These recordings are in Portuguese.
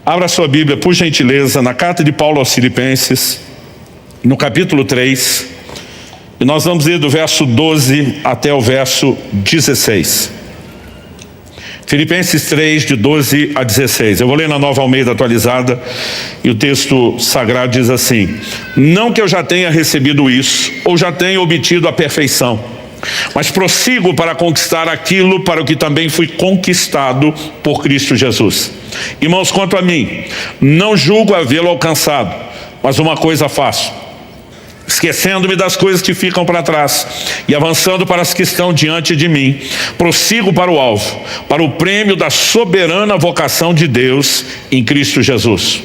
Abra sua Bíblia, por gentileza, na carta de Paulo aos Filipenses, no capítulo 3, e nós vamos ler do verso 12 até o verso 16. Filipenses 3, de 12 a 16. Eu vou ler na Nova Almeida atualizada, e o texto sagrado diz assim: não que eu já tenha recebido isso, ou já tenha obtido a perfeição, mas prossigo para conquistar aquilo para o que também fui conquistado por Cristo Jesus. Irmãos, quanto a mim, não julgo havê-lo alcançado, mas uma coisa faço, esquecendo-me das coisas que ficam para trás e avançando para as que estão diante de mim, prossigo para o alvo, para o prêmio da soberana vocação de Deus em Cristo Jesus.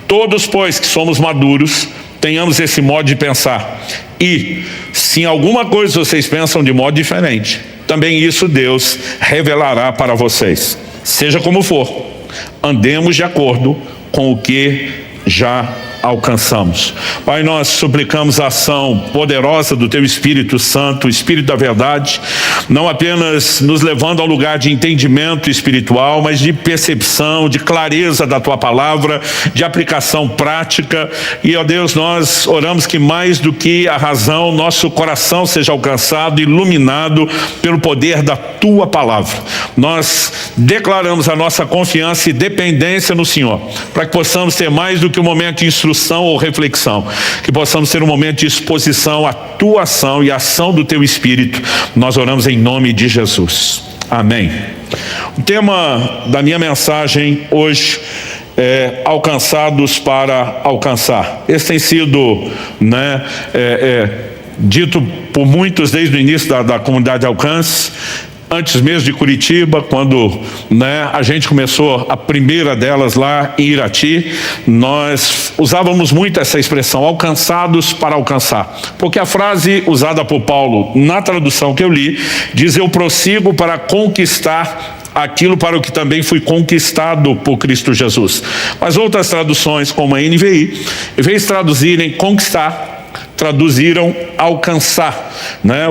Todos, pois, que somos maduros, tenhamos esse modo de pensar. E, se em alguma coisa vocês pensam de modo diferente, também isso Deus revelará para vocês. Seja como for, andemos de acordo com o que já alcançamos. Pai, nós suplicamos a ação poderosa do Teu Espírito Santo, o Espírito da verdade, não apenas nos levando ao lugar de entendimento espiritual, mas de percepção, de clareza da Tua palavra, de aplicação prática. E, ó Deus, nós oramos que mais do que a razão, nosso coração seja alcançado, iluminado pelo poder da Tua palavra. Nós declaramos a nossa confiança e dependência no Senhor, para que possamos ter mais do que um momento de instrução ou reflexão, que possamos ter um momento de exposição à Tua ação e à ação do Teu Espírito. Nós oramos em nome de Jesus. Amém. O tema da minha mensagem hoje é alcançados para alcançar. Esse tem sido dito por muitos desde o início da comunidade de alcance. Antes mesmo de Curitiba, quando a gente começou a primeira delas lá em Irati, nós usávamos muito essa expressão, alcançados para alcançar. Porque a frase usada por Paulo, na tradução que eu li, diz: eu prossigo para conquistar aquilo para o que também fui conquistado por Cristo Jesus. Mas outras traduções, como a NVI, em vez de traduzirem conquistar, traduziram alcançar,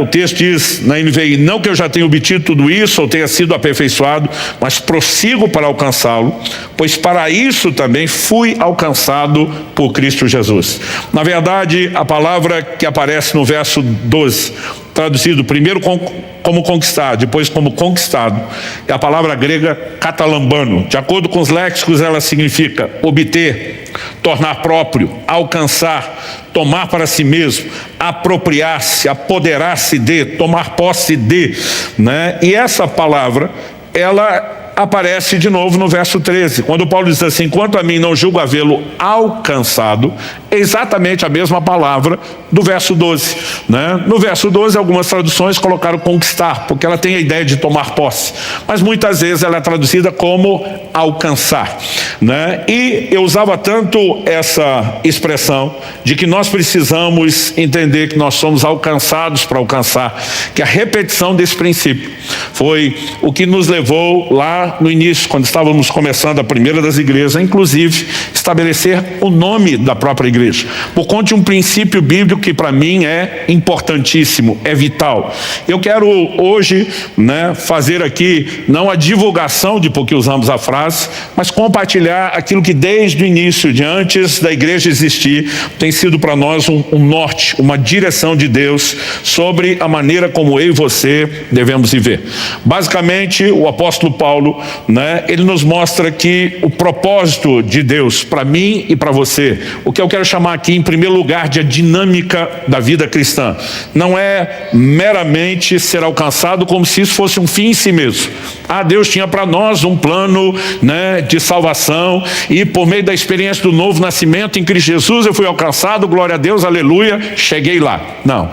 O texto diz na NVI: não que eu já tenha obtido tudo isso ou tenha sido aperfeiçoado, mas prossigo para alcançá-lo, pois para isso também fui alcançado por Cristo Jesus. Na verdade, a palavra que aparece no verso 12, traduzido primeiro como conquistar, depois como conquistado, é a palavra grega katalambano. De acordo com os léxicos, ela significa obter, tornar próprio, alcançar, tomar para si mesmo, apropriar-se, apoderar-se de, tomar posse de, E essa palavra, ela aparece de novo no verso 13, quando Paulo diz assim: quanto a mim, não julgo havê-lo alcançado. É exatamente a mesma palavra do verso 12, No verso 12, algumas traduções colocaram conquistar, porque ela tem a ideia de tomar posse, mas muitas vezes ela é traduzida como alcançar, E eu usava tanto essa expressão de que nós precisamos entender que nós somos alcançados para alcançar, que a repetição desse princípio foi o que nos levou lá no início, quando estávamos começando a primeira das igrejas, a inclusive estabelecer o nome da própria igreja, por conta de um princípio bíblico que para mim é importantíssimo, é vital. Eu quero hoje fazer aqui, não a divulgação de porque usamos a frase, mas compartilhar aquilo que desde o início, de antes da igreja existir, tem sido para nós um norte, uma direção de Deus sobre a maneira como eu e você devemos viver. Basicamente, o apóstolo Paulo, ele nos mostra que o propósito de Deus para mim e para você, o que eu quero chamar aqui em primeiro lugar de a dinâmica da vida cristã, não é meramente ser alcançado como se isso fosse um fim em si mesmo. Deus tinha para nós um plano de salvação, e por meio da experiência do novo nascimento em Cristo Jesus eu fui alcançado, glória a Deus, aleluia, cheguei lá. Não.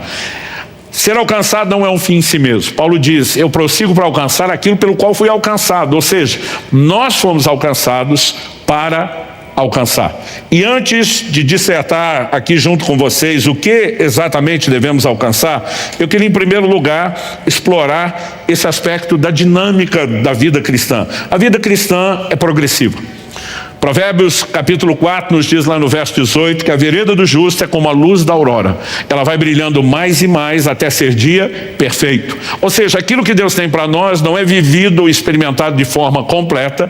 Ser alcançado não é um fim em si mesmo. Paulo diz: eu prossigo para alcançar aquilo pelo qual fui alcançado. Ou seja, nós fomos alcançados para alcançar. E antes de dissertar aqui junto com vocês o que exatamente devemos alcançar, eu queria em primeiro lugar explorar esse aspecto da dinâmica da vida cristã. A vida cristã é progressiva. Provérbios capítulo 4 nos diz lá no verso 18 que a vereda do justo é como a luz da aurora. Ela vai brilhando mais e mais até ser dia perfeito. Ou seja, aquilo que Deus tem para nós não é vivido ou experimentado de forma completa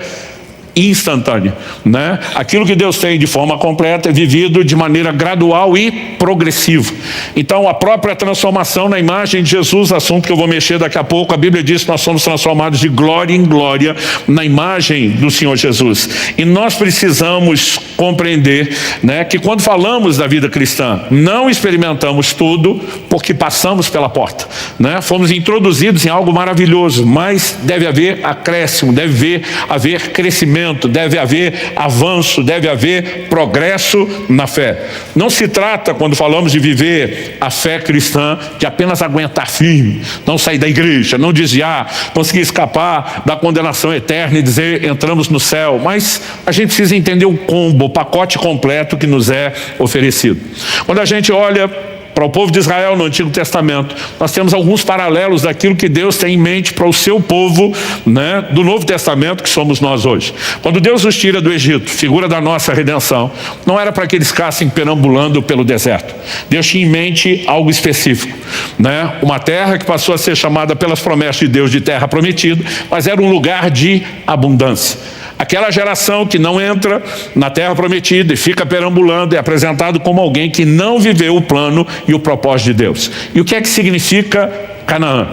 instantânea, né? Aquilo que Deus tem de forma completa é vivido de maneira gradual e progressiva. Então a própria transformação na imagem de Jesus, assunto que eu vou mexer daqui a pouco, a Bíblia diz que nós somos transformados de glória em glória na imagem do Senhor Jesus. E nós precisamos compreender, né, que quando falamos da vida cristã, não experimentamos tudo porque passamos pela porta, né? Fomos introduzidos em algo maravilhoso, mas deve haver acréscimo, deve haver crescimento, deve haver avanço, deve haver progresso na fé. Não se trata, quando falamos de viver a fé cristã, de apenas aguentar firme, não sair da igreja, não desviar, conseguir escapar da condenação eterna e dizer entramos no céu, mas a gente precisa entender o combo, o pacote completo que nos é oferecido. Quando a gente olha para o povo de Israel no Antigo Testamento, nós temos alguns paralelos daquilo que Deus tem em mente para o seu povo, né, do Novo Testamento, que somos nós hoje. Quando Deus nos tira do Egito, figura da nossa redenção, não era para que eles ficassem perambulando pelo deserto. Deus tinha em mente algo específico, né? Uma terra que passou a ser chamada pelas promessas de Deus de terra prometida, mas era um lugar de abundância. Aquela geração que não entra na terra prometida e fica perambulando é apresentado como alguém que não viveu o plano e o propósito de Deus. E o que é que significa Canaã?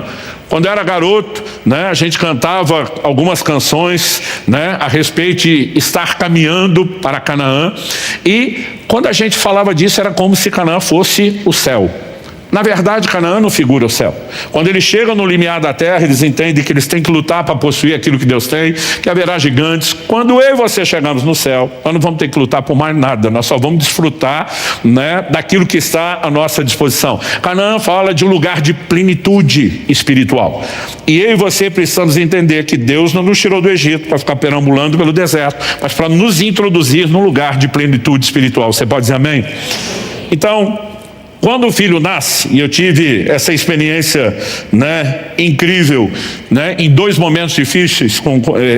Quando eu era garoto, né, a gente cantava algumas canções, né, a respeito de estar caminhando para Canaã. E quando a gente falava disso, era como se Canaã fosse o céu. Na verdade, Canaã não figura o céu. Quando eles chegam no limiar da terra, eles entendem que eles têm que lutar para possuir aquilo que Deus tem, que haverá gigantes. Quando eu e você chegamos no céu, nós não vamos ter que lutar por mais nada, nós só vamos desfrutar, né, daquilo que está à nossa disposição. Canaã fala de um lugar de plenitude espiritual. E eu e você precisamos entender que Deus não nos tirou do Egito para ficar perambulando pelo deserto, mas para nos introduzir num lugar de plenitude espiritual. Você pode dizer amém? Então, quando o filho nasce, e eu tive essa experiência, né, incrível, né, em dois momentos difíceis,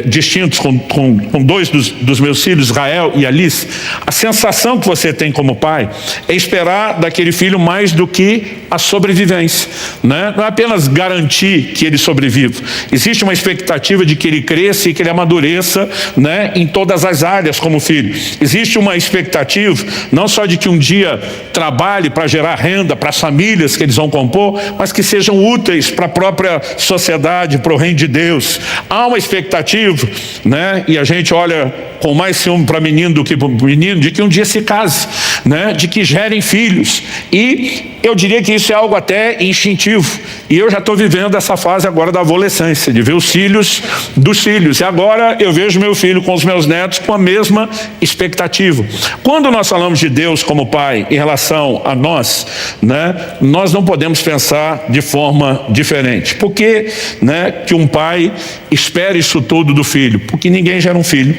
distintos, com dois dos meus filhos, Israel e Alice, a sensação que você tem como pai é esperar daquele filho mais do que a sobrevivência, né? Não é apenas garantir que ele sobreviva, existe uma expectativa de que ele cresça e que ele amadureça, né, em todas as áreas como filho. Existe uma expectativa não só de que um dia trabalhe para gerar renda para as famílias que eles vão compor, mas que sejam úteis para a própria sociedade, para o reino de Deus. Há uma expectativa, né? E a gente olha com mais ciúme para menino do que para menino, de que um dia se case, né? De que gerem filhos. E eu diria que isso é algo até instintivo. E eu já estou vivendo essa fase agora da adolescência, de ver os filhos dos filhos. E agora eu vejo meu filho com os meus netos com a mesma expectativa. Quando nós falamos de Deus como Pai em relação a nós, né, nós não podemos pensar de forma diferente. Por que, né, que um pai espera isso tudo do filho? Porque ninguém gera um filho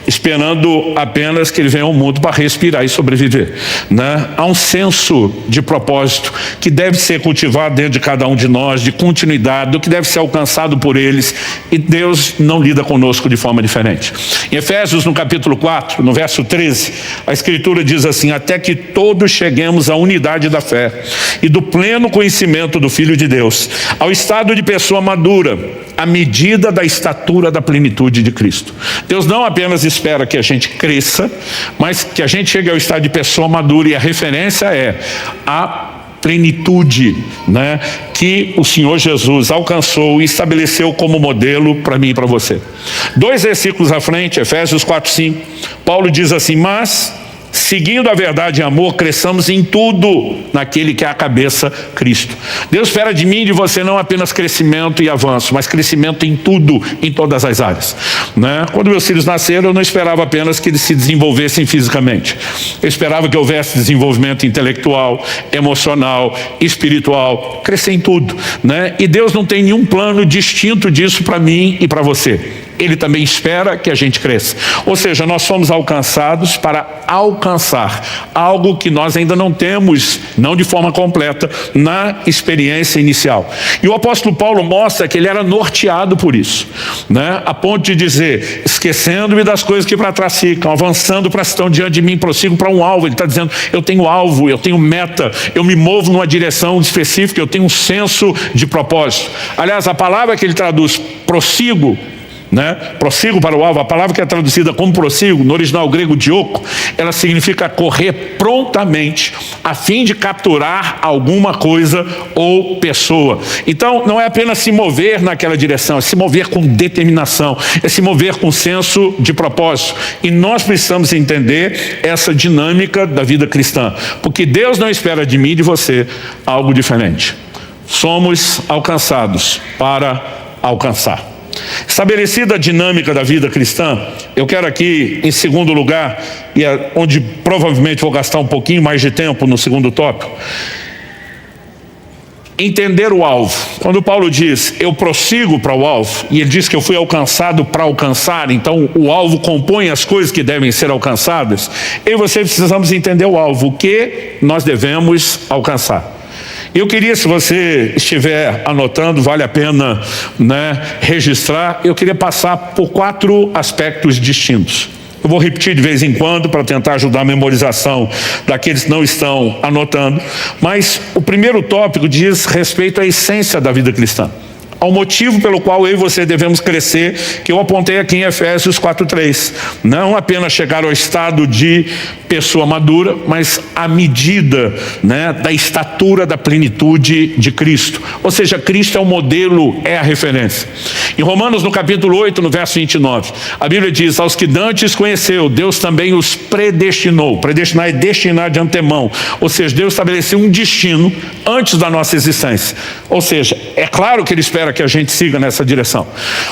esperando apenas que ele venha ao mundo para respirar e sobreviver, né? Há um senso de propósito que deve ser cultivado dentro de cada um de nós, de continuidade, do que deve ser alcançado por eles, e Deus não lida conosco de forma diferente. Em Efésios, no capítulo 4, no verso 13, a Escritura diz assim: até que todos cheguemos à unidade da fé e do pleno conhecimento do Filho de Deus, ao estado de pessoa madura, à medida da estatura da plenitude de Cristo. Deus não apenas espera que a gente cresça, mas que a gente chegue ao estado de pessoa madura, e a referência é a plenitude, né, que o Senhor Jesus alcançou e estabeleceu como modelo para mim e para você. 2 versículos à frente, Efésios 4:5, Paulo diz assim: mas seguindo a verdade em amor, cresçamos em tudo naquele que é a cabeça, Cristo. Deus espera de mim e de você não apenas crescimento e avanço, mas crescimento em tudo, em todas as áreas, né? Quando meus filhos nasceram, eu não esperava apenas que eles se desenvolvessem fisicamente. Eu esperava que houvesse desenvolvimento intelectual, emocional, espiritual, crescer em tudo, né? E Deus não tem nenhum plano distinto disso para mim e para você. Ele também espera que a gente cresça. Ou seja, nós somos alcançados para alcançar algo que nós ainda não temos, não de forma completa, na experiência inicial. E o apóstolo Paulo mostra que ele era norteado por isso, né? A ponto de dizer: esquecendo-me das coisas que para trás ficam, avançando para as que estão diante de mim, prossigo para um alvo. Ele está dizendo: eu tenho alvo, eu tenho meta, eu me movo numa direção específica, eu tenho um senso de propósito. Aliás, a palavra que ele traduz prossigo né? Prossigo para o alvo. A palavra que é traduzida como prossigo, no original grego dioco, ela significa correr prontamente, a fim de capturar alguma coisa ou pessoa. Então, não é apenas se mover naquela direção, é se mover com determinação, é se mover com senso de propósito. E nós precisamos entender essa dinâmica da vida cristã, porque Deus não espera de mim e de você algo diferente. Somos alcançados para alcançar. Estabelecida a dinâmica da vida cristã, eu quero aqui, em segundo lugar, e é onde provavelmente vou gastar um pouquinho mais de tempo no segundo tópico, entender o alvo. Quando Paulo diz, eu prossigo para o alvo, e ele diz que eu fui alcançado para alcançar, então o alvo compõe as coisas que devem ser alcançadas, eu e você precisamos entender o alvo, o que nós devemos alcançar. Eu queria, se você estiver anotando, vale a pena, né, registrar, eu queria passar por 4 aspectos distintos. Eu vou repetir de vez em quando para tentar ajudar a memorização daqueles que não estão anotando, mas o primeiro tópico diz respeito à essência da vida cristã, ao motivo pelo qual eu e você devemos crescer, que eu apontei aqui em Efésios 4:3. Não apenas chegar ao estado de pessoa madura, mas à medida, né, da estatura da plenitude de Cristo. Ou seja, Cristo é o modelo, é a referência. Em Romanos, no capítulo 8, no verso 29, a Bíblia diz, aos que dantes conheceu, Deus também os predestinou. Predestinar é destinar de antemão. Ou seja, Deus estabeleceu um destino antes da nossa existência. Ou seja, é claro que Ele espera que a gente siga nessa direção.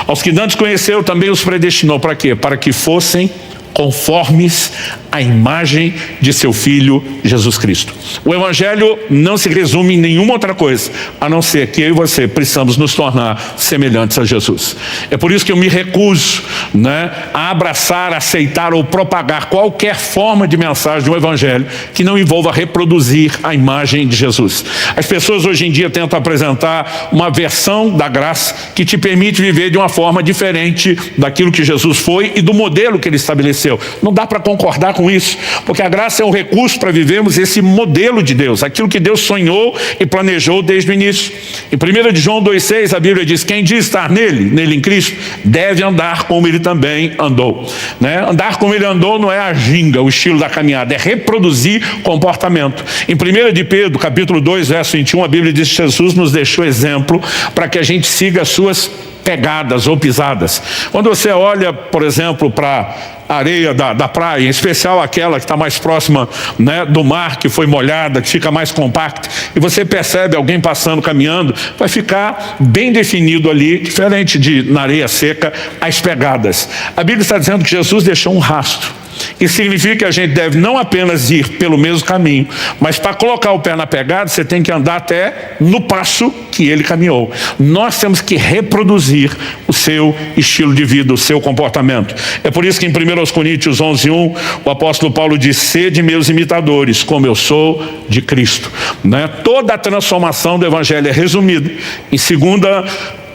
Aos que dantes conheceu, também os predestinou. Para quê? Para que fossem conformes à imagem de seu Filho Jesus Cristo. O Evangelho não se resume em nenhuma outra coisa, a não ser que eu e você precisamos nos tornar semelhantes a Jesus. É por isso que eu me recuso, né, a abraçar, aceitar ou propagar qualquer forma de mensagem do Evangelho que não envolva reproduzir a imagem de Jesus. As pessoas hoje em dia tentam apresentar uma versão da graça que te permite viver de uma forma diferente daquilo que Jesus foi e do modelo que Ele estabeleceu. Não dá para concordar com isso, porque a graça é um recurso para vivermos esse modelo de Deus, aquilo que Deus sonhou e planejou desde o início. Em 1 João 2,6 a Bíblia diz, quem diz estar nele em Cristo, deve andar como Ele também andou, né? Andar como Ele andou não é a ginga, o estilo da caminhada, é reproduzir comportamento. Em 1 de Pedro, capítulo 2, verso 21, a Bíblia diz que Jesus nos deixou exemplo para que a gente siga as suas pegadas ou pisadas. Quando você olha, por exemplo, para a areia da praia, em especial aquela que está mais próxima, né, do mar, que foi molhada, que fica mais compacta, e você percebe alguém passando, caminhando, vai ficar bem definido ali, diferente de na areia seca, as pegadas. A Bíblia está dizendo que Jesus deixou um rastro. Isso significa que a gente deve não apenas ir pelo mesmo caminho, mas para colocar o pé na pegada, você tem que andar até no passo que Ele caminhou. Nós temos que reproduzir o seu estilo de vida, o seu comportamento. É por isso que em 1 Coríntios 11:1, o apóstolo Paulo diz, sede meus imitadores, como eu sou de Cristo, né? Toda a transformação do Evangelho é resumida em 2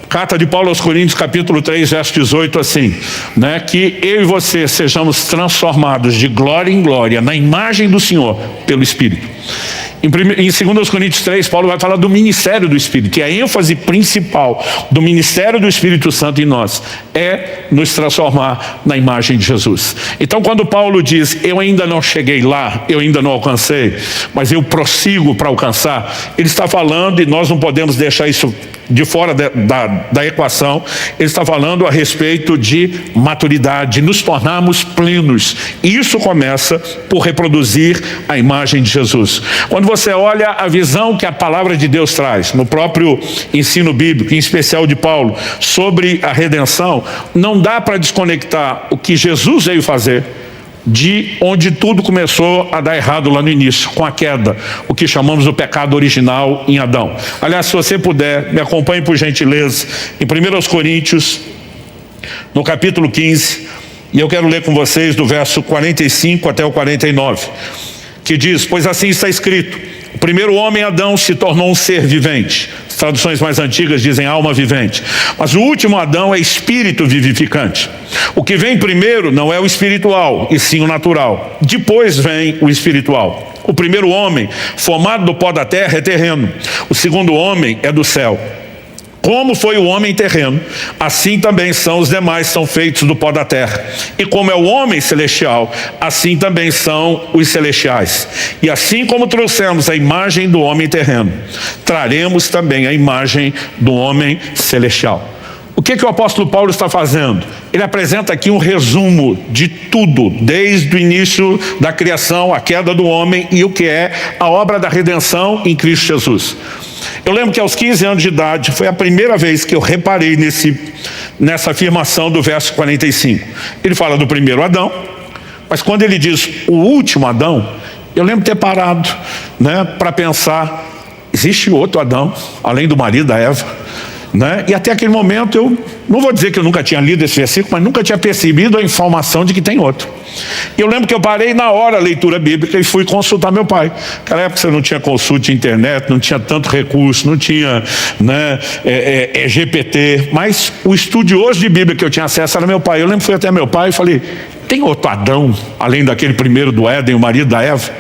Carta de Paulo aos Coríntios, capítulo 3, verso 18, assim, né, que eu e você sejamos transformados de glória em glória, na imagem do Senhor, pelo Espírito. Em 2 Coríntios 3, Paulo vai falar do ministério do Espírito, e a ênfase principal do ministério do Espírito Santo em nós é nos transformar na imagem de Jesus. Então, quando Paulo diz, eu ainda não cheguei lá, eu ainda não alcancei, mas eu prossigo para alcançar, ele está falando, e nós não podemos deixar isso de fora da equação, ele está falando a respeito de maturidade, nos tornarmos plenos. Isso começa por reproduzir a imagem de Jesus. Quando você olha a visão que a palavra de Deus traz, no próprio ensino bíblico, em especial de Paulo, sobre a redenção, não dá para desconectar o que Jesus veio fazer de onde tudo começou a dar errado lá no início, com a queda, o que chamamos do pecado original em Adão. Aliás, se você puder, me acompanhe por gentileza, em 1 Coríntios, no capítulo 15, e eu quero ler com vocês do verso 45 até o 49, que diz, pois assim está escrito, o primeiro homem, Adão, se tornou um ser vivente. As traduções mais antigas dizem alma vivente. Mas o último Adão é espírito vivificante. O que vem primeiro não é o espiritual, e sim o natural. Depois vem o espiritual. O primeiro homem, formado do pó da terra, é terreno. O segundo homem é do céu. Como foi o homem terreno, assim também são os demais, são feitos do pó da terra. E como é o homem celestial, assim também são os celestiais. E assim como trouxemos a imagem do homem terreno, traremos também a imagem do homem celestial. O que o apóstolo Paulo está fazendo? Ele apresenta aqui um resumo de tudo, desde o início da criação, a queda do homem e o que é a obra da redenção em Cristo Jesus. Eu lembro que aos 15 anos de idade, foi a primeira vez que eu reparei nessa afirmação do verso 45. Ele fala do primeiro Adão, mas quando ele diz o último Adão, eu lembro de ter parado, para pensar, existe outro Adão, além do marido da Eva? E até aquele momento eu não vou dizer que eu nunca tinha lido esse versículo, mas nunca tinha percebido a informação de que tem outro. E eu lembro que eu parei na hora a leitura bíblica e fui consultar meu pai. Naquela época você não tinha consulta de internet, não tinha tanto recurso, não tinha GPT, mas o estudioso de Bíblia que eu tinha acesso era meu pai. Eu lembro que fui até meu pai e falei, tem outro Adão, além daquele primeiro do Éden, o marido da Eva?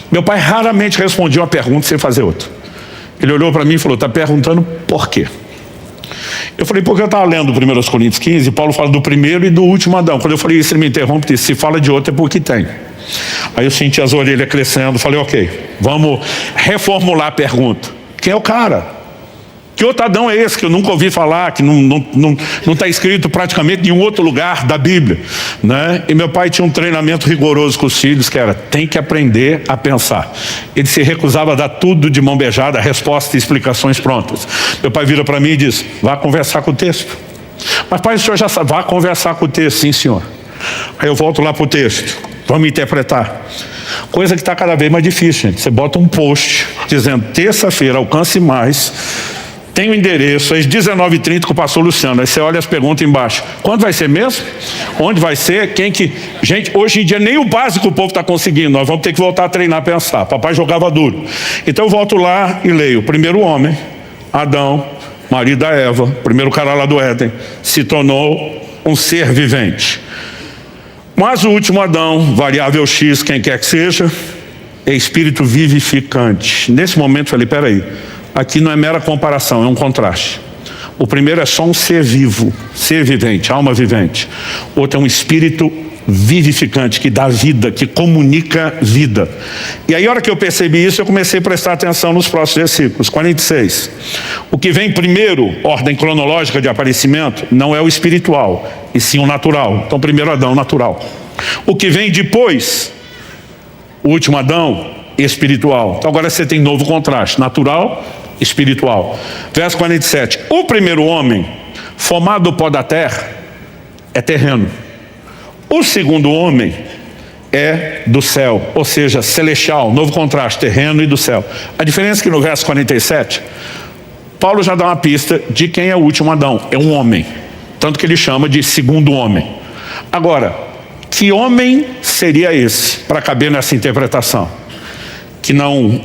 Meu pai raramente respondia uma pergunta sem fazer outra. Ele olhou para mim e falou, está perguntando por quê? Eu falei, porque eu estava lendo 1 Coríntios 15, Paulo fala do primeiro e do último Adão. Quando eu falei isso, ele me interrompe e disse, se fala de outro é porque tem. Aí eu senti as orelhas crescendo, falei, ok, vamos reformular a pergunta. Quem é o cara? Que outro Adão é esse que eu nunca ouvi falar, que não está escrito praticamente em nenhum outro lugar da Bíblia? E meu pai tinha um treinamento rigoroso com os filhos, que era, tem que aprender a pensar. Ele se recusava a dar tudo de mão beijada, respostas e explicações prontas. Meu pai vira para mim e diz, vá conversar com o texto. Mas pai, o senhor já sabe, vá conversar com o texto, sim senhor. Aí eu volto lá para o texto, vamos interpretar. Coisa que está cada vez mais difícil, gente. Você bota um post dizendo, terça-feira alcance mais, tem o endereço, às 19h30 com o pastor Luciano. Aí você olha as perguntas embaixo. Quando vai ser mesmo? Onde vai ser? Quem que... Gente, hoje em dia nem o básico o povo está conseguindo. Nós vamos ter que voltar a treinar, a pensar. Papai jogava duro. Então eu volto lá e leio. O primeiro homem, Adão, marido da Eva, primeiro cara lá do Éden, se tornou um ser vivente. Mas o último Adão, variável X, quem quer que seja, é espírito vivificante. Nesse momento eu falei, peraí, aqui não é mera comparação, é um contraste. O primeiro é só um ser vivo, ser vivente, alma vivente. O outro é um espírito vivificante, que dá vida, que comunica vida. E aí, a hora que eu percebi isso, eu comecei a prestar atenção nos próximos versículos. 46. O que vem primeiro, ordem cronológica de aparecimento, não é o espiritual, e sim o natural. Então, primeiro Adão, natural. O que vem depois, o último Adão, espiritual. Então agora você tem novo contraste, natural, espiritual. Verso 47. O primeiro homem, formado do pó da terra, é terreno. O segundo homem é do céu, ou seja, celestial, novo contraste, terreno e do céu. A diferença é que no verso 47, Paulo já dá uma pista de quem é o último Adão, é um homem. Tanto que ele chama de segundo homem. Agora, que homem seria esse para caber nessa interpretação? Que não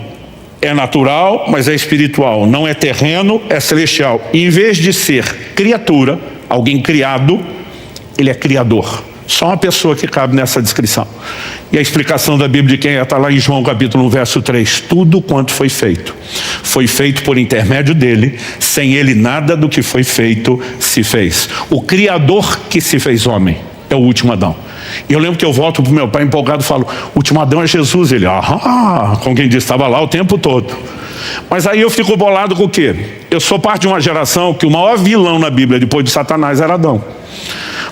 é natural, mas é espiritual, não é terreno, é celestial. E em vez de ser criatura, alguém criado, ele é criador. Só uma pessoa que cabe nessa descrição. E a explicação da Bíblia de quem é está lá em João capítulo 1, verso 3. Tudo quanto foi feito por intermédio dele, sem ele nada do que foi feito se fez. O Criador que se fez homem é o último Adão. E eu lembro que eu volto para o meu pai empolgado e falo, o último Adão é Jesus. Ele, como quem disse, estava lá o tempo todo. Mas aí eu fico bolado com o quê? Eu sou parte de uma geração que o maior vilão na Bíblia depois de Satanás era Adão.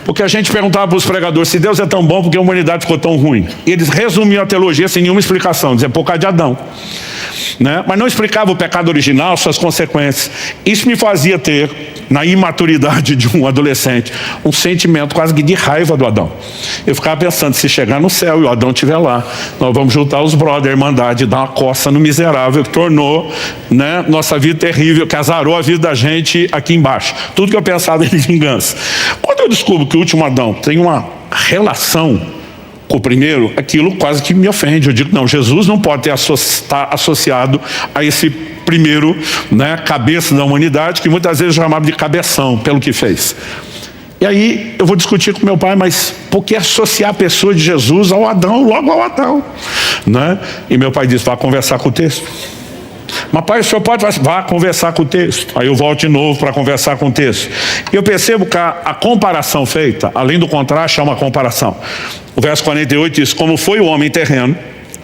Porque a gente perguntava para os pregadores, se Deus é tão bom, por que a humanidade ficou tão ruim? E eles resumiam a teologia sem nenhuma explicação, diziam por causa de Adão. Mas não explicava o pecado original, suas consequências. Isso me fazia ter, na imaturidade de um adolescente, um sentimento quase que de raiva do Adão. Eu ficava pensando, se chegar no céu e o Adão estiver lá, nós vamos juntar os brothers, a irmandade, dar uma coça no miserável que tornou nossa vida terrível, que azarou a vida da gente aqui embaixo. Tudo que eu pensava era em vingança. Quando eu descubro que o último Adão tem uma relação com o primeiro, aquilo quase que me ofende. Eu digo, não, Jesus não pode estar associado a esse primeiro, cabeça da humanidade, que muitas vezes eu chamava de cabeção, pelo que fez. E aí eu vou discutir com meu pai, mas por que associar a pessoa de Jesus ao Adão, logo ao Adão? E meu pai disse, vai conversar com o texto. Mas pai, o senhor pode vá conversar com o texto. Aí eu volto de novo para conversar com o texto. E eu percebo que a comparação feita, além do contraste, é uma comparação. O verso 48 diz: como foi o homem terreno,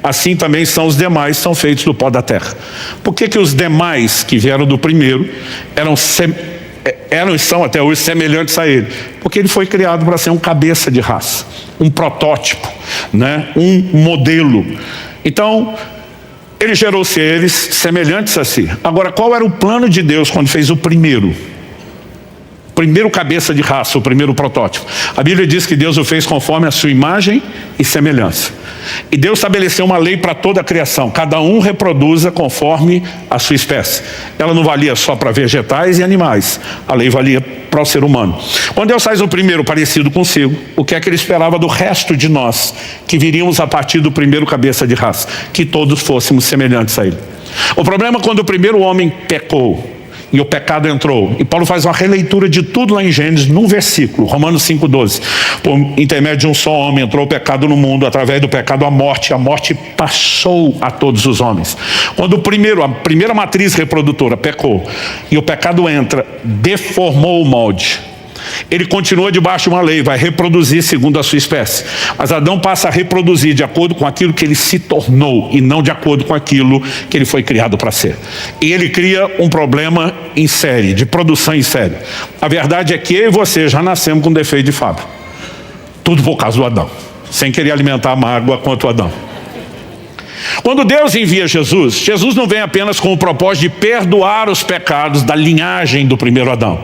assim também são os demais, são feitos do pó da terra. Por que que os demais que vieram do primeiro eram e são até hoje semelhantes a ele? Porque ele foi criado para ser um cabeça de raça, um protótipo, né? Um modelo. Então, ele gerou seres semelhantes a si. Agora, qual era o plano de Deus quando fez o primeiro cabeça de raça, o primeiro protótipo? A Bíblia diz que Deus o fez conforme a sua imagem e semelhança. E Deus estabeleceu uma lei para toda a criação: cada um reproduza conforme a sua espécie. Ela não valia só para vegetais e animais, a lei valia para o ser humano. Quando Deus faz o primeiro parecido consigo, o que é que ele esperava do resto de nós, que viríamos a partir do primeiro cabeça de raça? Que todos fôssemos semelhantes a ele. O problema é quando o primeiro homem pecou e o pecado entrou. E Paulo faz uma releitura de tudo lá em Gênesis, num versículo, Romanos 5,12. Por intermédio de um só homem entrou o pecado no mundo, através do pecado a morte passou a todos os homens. Quando a primeira matriz reprodutora pecou, e o pecado entra, deformou o molde. Ele continua debaixo de uma lei, vai reproduzir segundo a sua espécie. Mas Adão passa a reproduzir de acordo com aquilo que ele se tornou, e não de acordo com aquilo que ele foi criado para ser. E ele cria um problema em série, de produção em série. A verdade é que eu e você já nascemos com defeito de fábrica. Tudo por causa do Adão, sem querer alimentar a mágoa quanto o Adão. Quando Deus envia Jesus, Jesus não vem apenas com o propósito de perdoar os pecados da linhagem do primeiro Adão.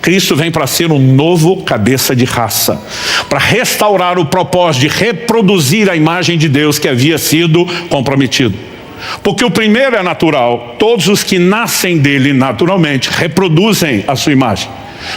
Cristo vem para ser um novo cabeça de raça, para restaurar o propósito de reproduzir a imagem de Deus que havia sido comprometido. Porque o primeiro é natural, todos os que nascem dele naturalmente reproduzem a sua imagem.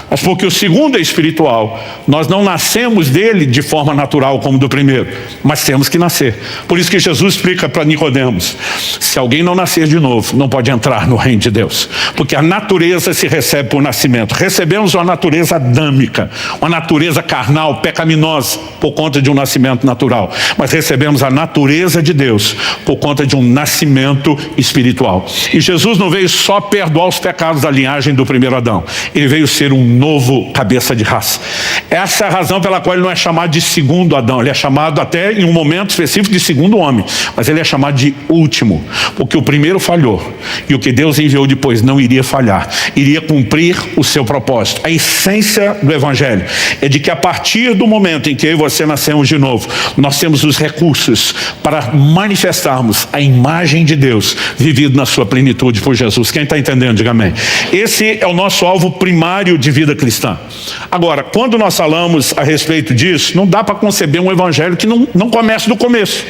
Mas porque o segundo é espiritual, nós não nascemos dele de forma natural como do primeiro, mas temos que nascer. Por isso que Jesus explica para Nicodemos: se alguém não nascer de novo, não pode entrar no reino de Deus. Porque a natureza se recebe por nascimento. Recebemos uma natureza adâmica, uma natureza carnal, pecaminosa, por conta de um nascimento natural. Mas recebemos a natureza de Deus por conta de um nascimento espiritual. E Jesus não veio só perdoar os pecados da linhagem do primeiro Adão. Ele veio ser um novo cabeça de raça. Essa é a razão pela qual ele não é chamado de segundo Adão. Ele é chamado até em um momento específico de segundo homem, mas ele é chamado de último, porque o primeiro falhou, e o que Deus enviou depois não iria falhar, iria cumprir o seu propósito. A essência do Evangelho é de que a partir do momento em que eu e você nascemos de novo, nós temos os recursos para manifestarmos a imagem de Deus vivido na sua plenitude por Jesus. Quem está entendendo, diga amém. Esse é o nosso alvo primário de vida cristã. Agora, quando nós falamos a respeito disso, não dá para conceber um evangelho que não comece do começo.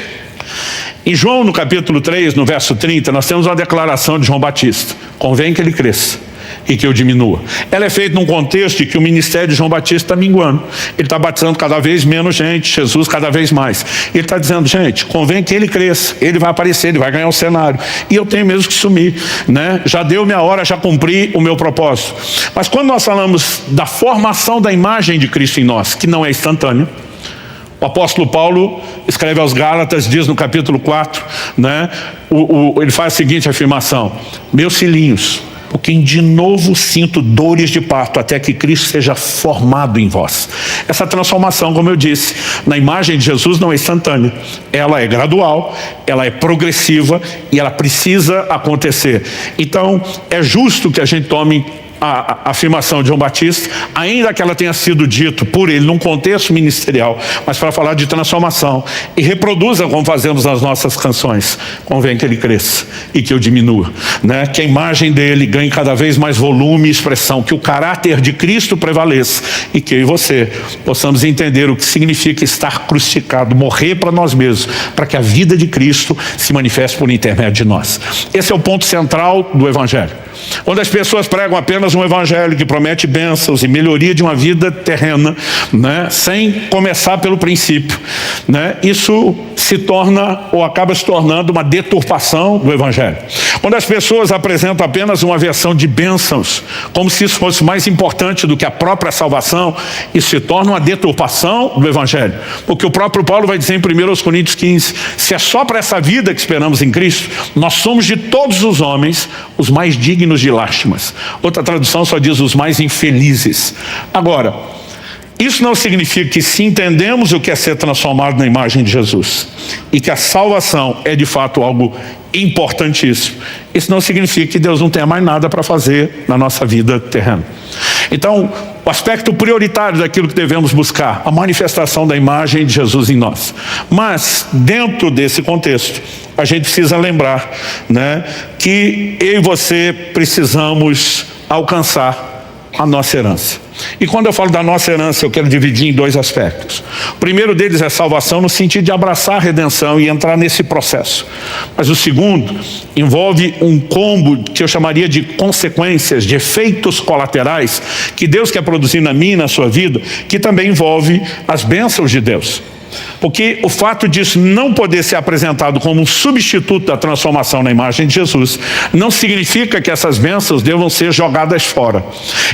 Em João, no capítulo 3, no verso 30, nós temos uma declaração de João Batista: convém que ele cresça e que eu diminua. Ela é feita num contexto de que o ministério de João Batista está minguando. Ele está batizando cada vez menos gente, Jesus cada vez mais. Ele está dizendo: gente, convém que ele cresça, ele vai aparecer, ele vai ganhar o cenário, e eu tenho mesmo que sumir, né? Já deu minha hora, já cumpri o meu propósito. Mas quando nós falamos da formação da imagem de Cristo em nós, que não é instantânea, o apóstolo Paulo escreve aos Gálatas, diz no capítulo 4, né? Ele faz a seguinte afirmação: meus filhinhos, porque de novo sinto dores de parto até que Cristo seja formado em vós. Essa transformação, como eu disse, na imagem de Jesus não é instantânea. Ela é gradual, ela é progressiva e ela precisa acontecer. Então, é justo que a gente tome a afirmação de João Batista, ainda que ela tenha sido dito por ele num contexto ministerial, mas para falar de transformação, e reproduza como fazemos nas nossas canções: convém que ele cresça e que eu diminua, né? Que a imagem dele ganhe cada vez mais volume e expressão, que o caráter de Cristo prevaleça, e que eu e você possamos entender o que significa estar crucificado, morrer para nós mesmos, para que a vida de Cristo se manifeste por intermédio de nós. Esse é o ponto central do Evangelho. Quando as pessoas pregam apenas um evangelho que promete bênçãos e melhoria de uma vida terrena, né, sem começar pelo princípio, né, isso se torna ou acaba se tornando uma deturpação do evangelho. Quando as pessoas apresentam apenas uma versão de bênçãos, como se isso fosse mais importante do que a própria salvação, isso se torna uma deturpação do Evangelho. Porque o próprio Paulo vai dizer em 1 Coríntios 15, se é só para essa vida que esperamos em Cristo, nós somos de todos os homens os mais dignos de lástimas. Outra tradução só diz os mais infelizes. Agora, isso não significa que, se entendemos o que é ser transformado na imagem de Jesus e que a salvação é de fato algo importantíssimo, isso não significa que Deus não tenha mais nada para fazer na nossa vida terrena. Então, o aspecto prioritário daquilo que devemos buscar, a manifestação da imagem de Jesus em nós. Mas, dentro desse contexto, a gente precisa lembrar, né, que eu e você precisamos alcançar a nossa herança. E quando eu falo da nossa herança, eu quero dividir em dois aspectos. O primeiro deles é salvação, no sentido de abraçar a redenção e entrar nesse processo. Mas o segundo envolve um combo que eu chamaria de consequências, de efeitos colaterais, que Deus quer produzir na minha e na sua vida, que também envolve as bênçãos de Deus. Porque o fato disso não poder ser apresentado como um substituto da transformação na imagem de Jesus, não significa que essas bênçãos devam ser jogadas fora.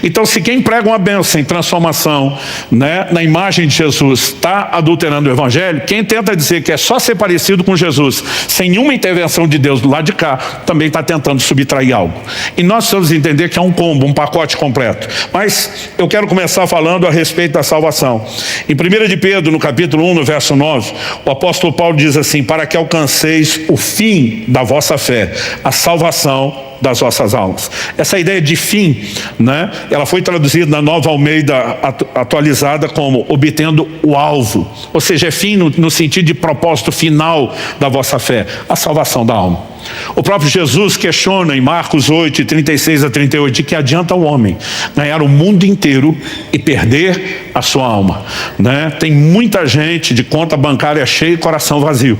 Então, se quem prega uma bênção em transformação, né, na imagem de Jesus, está adulterando o Evangelho, quem tenta dizer que é só ser parecido com Jesus, sem nenhuma intervenção de Deus do lado de cá, também está tentando subtrair algo. E nós precisamos entender que é um combo, um pacote completo. Mas eu quero começar falando a respeito da salvação. Em 1 de Pedro, no capítulo 1, no verso 9, o apóstolo Paulo diz assim: para que alcanceis o fim da vossa fé, a salvação das vossas almas. Essa ideia de fim, né, ela foi traduzida na Nova Almeida atualizada como obtendo o alvo. Ou seja, é fim no sentido de propósito final da vossa fé, a salvação da alma. O próprio Jesus questiona em Marcos 8, 36 a 38, de que adianta o homem ganhar o mundo inteiro e perder a sua alma, né? Tem muita gente de conta bancária cheia e coração vazio.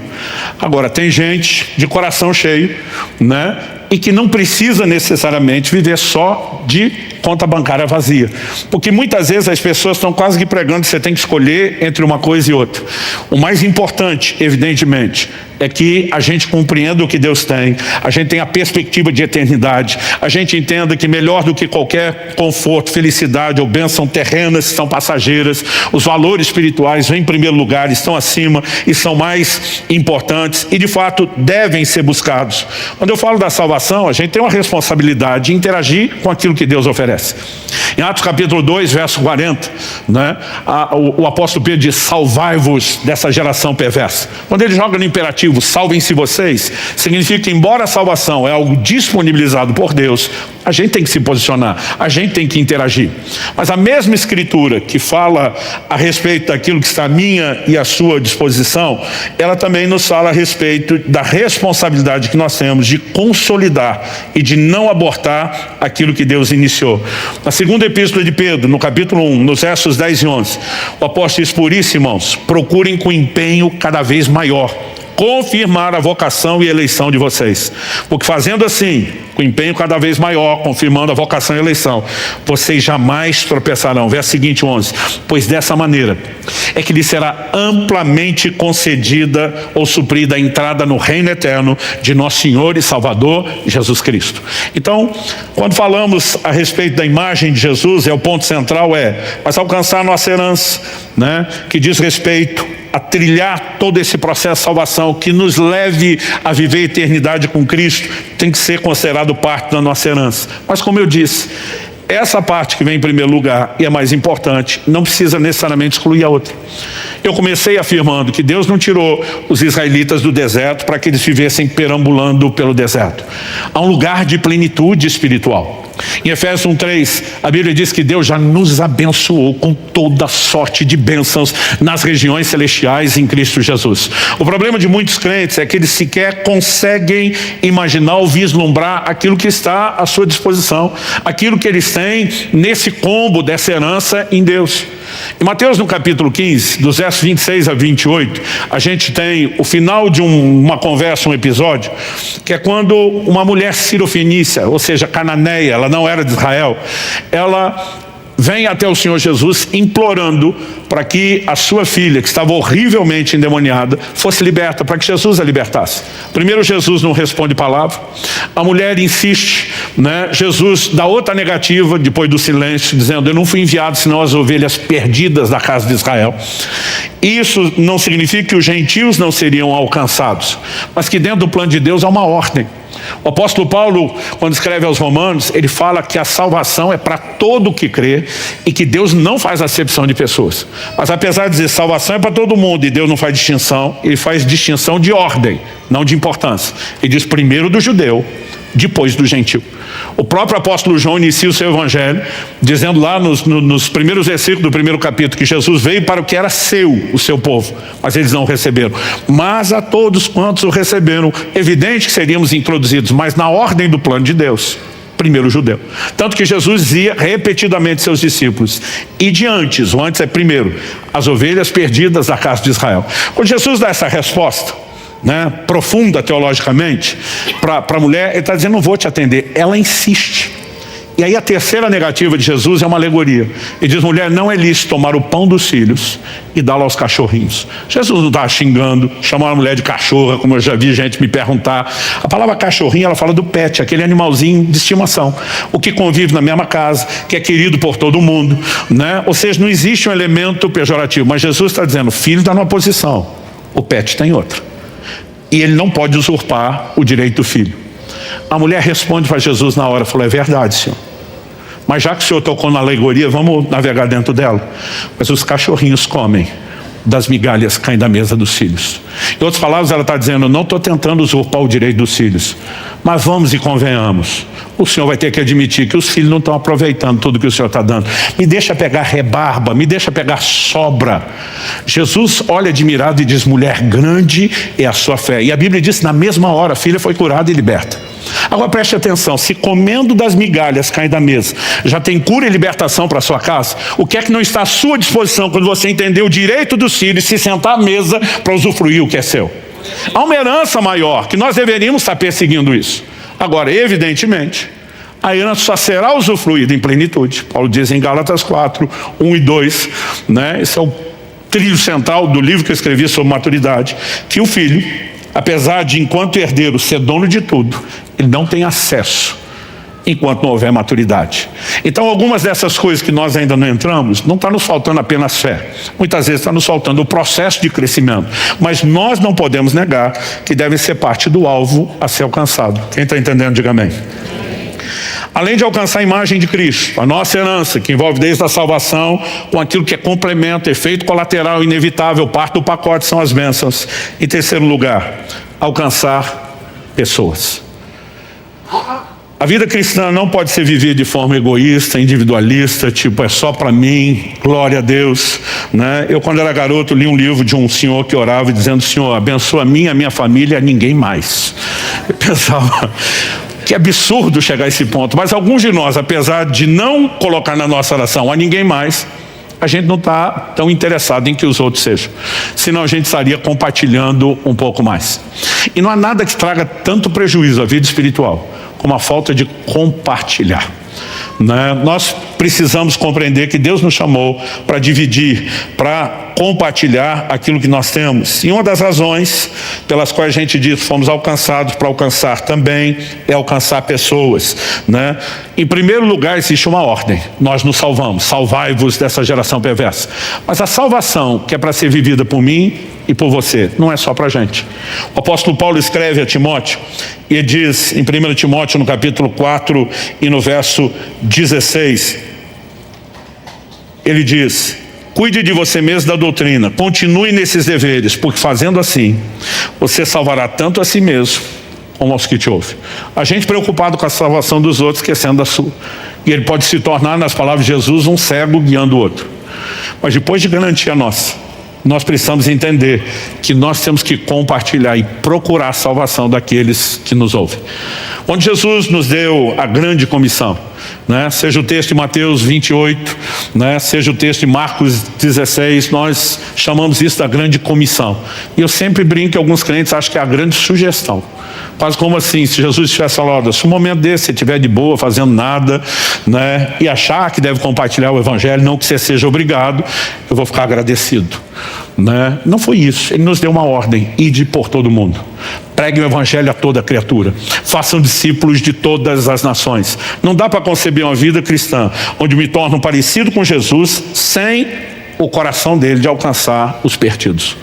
Agora, tem gente de coração cheio, né, e que não precisa necessariamente viver só de conta bancária vazia. Porque muitas vezes as pessoas estão quase que pregando que você tem que escolher entre uma coisa e outra. O mais importante, evidentemente, é que a gente compreenda o que Deus tem, a gente tenha a perspectiva de eternidade, a gente entenda que melhor do que qualquer conforto, felicidade ou bênção terrenas são passageiras, os valores espirituais vêm em primeiro lugar, estão acima e são mais importantes e de fato devem ser buscados. Quando eu falo da salvação, a gente tem uma responsabilidade de interagir com aquilo que Deus oferece. Em Atos capítulo 2, verso 40, né, o apóstolo Pedro diz: salvai-vos dessa geração perversa. Quando ele joga no imperativo, salvem-se vocês, significa que, embora a salvação é algo disponibilizado por Deus, a gente tem que se posicionar, a gente tem que interagir. Mas a mesma escritura que fala a respeito daquilo que está à minha e à sua disposição, ela também nos fala a respeito da responsabilidade que nós temos de consolidar e de não abortar aquilo que Deus iniciou. Na segunda epístola de Pedro, no capítulo 1, nos versos 10 e 11, o apóstolo diz: por isso, irmãos, procurem com empenho cada vez maior confirmar a vocação e eleição de vocês, porque fazendo assim, com empenho cada vez maior, confirmando a vocação e eleição, vocês jamais tropeçarão. Verso seguinte, 11, pois dessa maneira é que lhe será amplamente concedida ou suprida a entrada no reino eterno de nosso Senhor e Salvador Jesus Cristo. Então, quando falamos a respeito da imagem de Jesus, o ponto central mas alcançar a nossa herança, né, que diz respeito a trilhar todo esse processo de salvação que nos leve a viver a eternidade com Cristo, tem que ser considerado parte da nossa herança. Mas, como eu disse, essa parte que vem em primeiro lugar e é mais importante, não precisa necessariamente excluir a outra. Eu comecei afirmando que Deus não tirou os israelitas do deserto para que eles vivessem perambulando pelo deserto. Há um lugar de plenitude espiritual. Em Efésios 1:3, a Bíblia diz que Deus já nos abençoou com toda sorte de bênçãos nas regiões celestiais em Cristo Jesus. O problema de muitos crentes é que eles sequer conseguem imaginar ou vislumbrar aquilo que está à sua disposição, aquilo que eles têm nesse combo dessa herança em Deus. Em Mateus, no capítulo 15, dos versos 26 a 28, a gente tem o final de uma conversa, um episódio, que é quando uma mulher cirofenícia, ou seja, cananeia, ela não era de Israel, ela vem até o Senhor Jesus implorando para que a sua filha, que estava horrivelmente endemoniada, fosse liberta, para que Jesus a libertasse. Primeiro Jesus não responde palavra, a mulher insiste, né? Jesus dá outra negativa depois do silêncio, dizendo: eu não fui enviado senão as ovelhas perdidas da casa de Israel. Isso não significa que os gentios não seriam alcançados, mas que dentro do plano de Deus há uma ordem. O apóstolo Paulo, quando escreve aos Romanos, ele fala que a salvação é para todo o que crê e que Deus não faz acepção de pessoas. Mas apesar de dizer salvação é para todo mundo e Deus não faz distinção, ele faz distinção de ordem, não de importância. Ele diz primeiro do judeu, depois do gentil. O próprio apóstolo João inicia o seu evangelho dizendo lá nos primeiros versículos do primeiro capítulo que Jesus veio para o que era seu, o seu povo, mas eles não o receberam. Mas a todos quantos o receberam, evidente que seríamos introduzidos, mas na ordem do plano de Deus. Primeiro o judeu. Tanto que Jesus dizia repetidamente aos seus discípulos: e de antes, o antes é primeiro, as ovelhas perdidas da casa de Israel. Quando Jesus dá essa resposta, né, profunda teologicamente, para a mulher, ele está dizendo: não vou te atender. Ela insiste. E aí a terceira negativa de Jesus é uma alegoria. Ele diz: mulher, não é lícito tomar o pão dos filhos e dá-lo aos cachorrinhos. Jesus não está xingando, chamando a mulher de cachorra, como eu já vi gente me perguntar. A palavra cachorrinho, ela fala do pet, aquele animalzinho de estimação, o que convive na mesma casa, que é querido por todo mundo, né? Ou seja, não existe um elemento pejorativo, mas Jesus está dizendo: filho está numa posição, o pet está em outra. E ele não pode usurpar o direito do filho. A mulher responde para Jesus na hora, falou: é verdade, Senhor. Mas já que o Senhor tocou na alegoria, vamos navegar dentro dela. Mas os cachorrinhos comem das migalhas que caem da mesa dos filhos. Em outras palavras, ela está dizendo: não estou tentando usurpar o direito dos filhos, mas vamos e convenhamos, o Senhor vai ter que admitir que os filhos não estão aproveitando tudo que o Senhor está dando. Me deixa pegar rebarba, me deixa pegar sobra. Jesus olha admirado e diz: mulher, grande é a sua fé. E a Bíblia diz: na mesma hora a filha foi curada e liberta. Agora preste atenção: se comendo das migalhas caem da mesa já tem cura e libertação para a sua casa, o que é que não está à sua disposição quando você entender o direito dos filhos e se sentar à mesa para usufruir o que é seu? Há uma herança maior, que nós deveríamos estar perseguindo isso. Agora, evidentemente, a herança só será usufruída em plenitude. Paulo diz em Gálatas 4, 1 e 2, né? Esse é o trilho central do livro que eu escrevi sobre maturidade, que o filho, apesar de, enquanto herdeiro, ser dono de tudo, ele não tem acesso enquanto não houver maturidade. Então, algumas dessas coisas que nós ainda não entramos, não está nos faltando apenas fé. Muitas vezes está nos faltando o processo de crescimento. Mas nós não podemos negar que deve ser parte do alvo a ser alcançado. Quem está entendendo, diga amém. Além de alcançar a imagem de Cristo, a nossa herança, que envolve desde a salvação, com aquilo que é complemento, efeito colateral, inevitável, parte do pacote são as bênçãos. Em terceiro lugar, alcançar pessoas. A vida cristã não pode ser vivida de forma egoísta, individualista, tipo, é só para mim, glória a Deus, né? Eu, quando era garoto, li um livro de um senhor que orava dizendo: Senhor, abençoa a minha família, a ninguém mais. Eu pensava: que absurdo chegar a esse ponto. Mas alguns de nós, apesar de não colocar na nossa oração a ninguém mais, a gente não está tão interessado em que os outros sejam. Senão a gente estaria compartilhando um pouco mais. E não há nada que traga tanto prejuízo à vida espiritual como a falta de compartilhar, né? Nós precisamos compreender que Deus nos chamou para dividir, para compartilhar aquilo que nós temos. E uma das razões pelas quais a gente diz fomos alcançados para alcançar também é alcançar pessoas, né? Em primeiro lugar, existe uma ordem: nós nos salvamos, salvai-vos dessa geração perversa. Mas a salvação que é para ser vivida por mim e por você, não é só para a gente. O apóstolo Paulo escreve a Timóteo e diz em 1 Timóteo no capítulo 4 e no verso 16, ele diz: cuide de você mesmo da doutrina, continue nesses deveres, porque fazendo assim, você salvará tanto a si mesmo como aos que te ouvem. A gente preocupado com a salvação dos outros, esquecendo da sua. E ele pode se tornar, nas palavras de Jesus, um cego guiando o outro. Mas depois de garantir a nossa, nós precisamos entender que nós temos que compartilhar e procurar a salvação daqueles que nos ouvem. Quando Jesus nos deu a grande comissão, né? Seja o texto de Mateus 28, né? Seja o texto de Marcos 16, nós chamamos isso da grande comissão. E eu sempre brinco que alguns crentes acham que é a grande sugestão. Quase como assim, se Jesus tivesse falado, se um momento desse você estiver de boa, fazendo nada, né, e achar que deve compartilhar o evangelho, não que você seja obrigado, eu vou ficar agradecido, né? Não foi isso, ele nos deu uma ordem: ide por todo mundo, pregue o evangelho a toda criatura, façam discípulos de todas as nações. Não dá para conceber uma vida cristã onde me torno parecido com Jesus sem o coração dele de alcançar os perdidos.